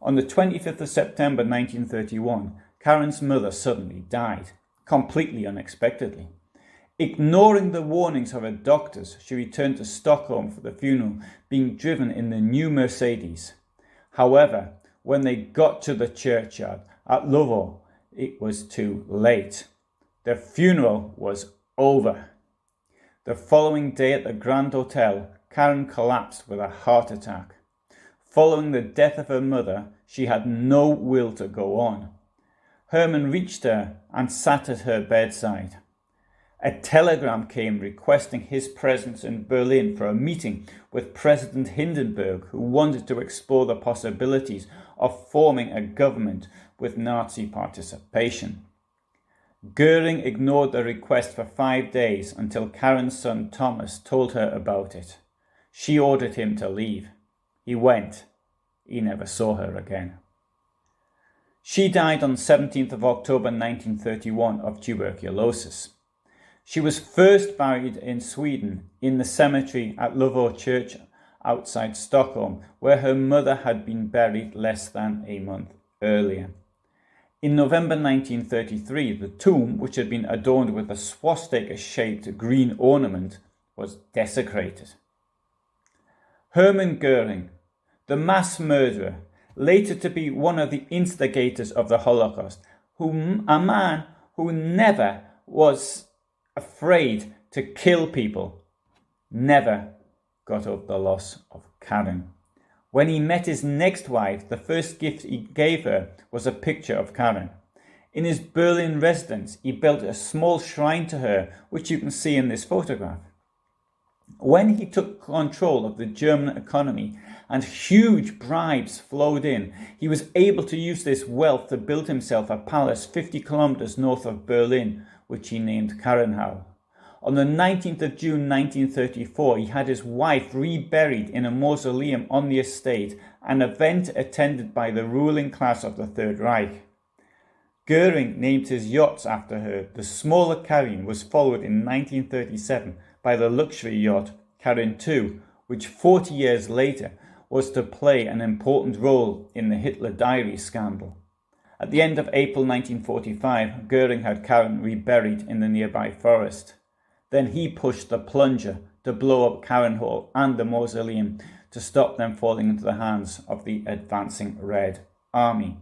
On the 25th of September 1931, Carin's mother suddenly died, completely unexpectedly. Ignoring the warnings of her doctors, she returned to Stockholm for the funeral, being driven in the new Mercedes. However, when they got to the churchyard at Lövå, it was too late. The funeral was over. The following day at the Grand Hotel, Carin collapsed with a heart attack. Following the death of her mother, she had no will to go on. Hermann reached her and sat at her bedside. A telegram came requesting his presence in Berlin for a meeting with President Hindenburg, who wanted to explore the possibilities of forming a government with Nazi participation. Göring ignored the request for 5 days until Carin's son Thomas told her about it. She ordered him to leave. He went. He never saw her again. She died on 17th of October 1931 of tuberculosis. She was first buried in Sweden in the cemetery at Lövå Church outside Stockholm, where her mother had been buried less than a month earlier. In November 1933, the tomb, which had been adorned with a swastika-shaped green ornament, was desecrated. Hermann Göring, the mass murderer, later to be one of the instigators of the Holocaust, a man who never was afraid to kill people, never got over the loss of Carin. When he met his next wife, the first gift he gave her was a picture of Carin. In his Berlin residence, he built a small shrine to her, which you can see in this photograph. When he took control of the German economy and huge bribes flowed in, he was able to use this wealth to build himself a palace 50 kilometers north of Berlin, which he named Carinhau. On the 19th of June 1934, he had his wife reburied in a mausoleum on the estate, an event attended by the ruling class of the Third Reich. Göring named his yachts after her. The smaller Carin was followed in 1937 by the luxury yacht Carin II, which 40 years later was to play an important role in the Hitler diary scandal. At the end of April 1945, Göring had Carin reburied in the nearby forest. Then he pushed the plunger to blow up Carin Hall and the mausoleum to stop them falling into the hands of the advancing Red Army.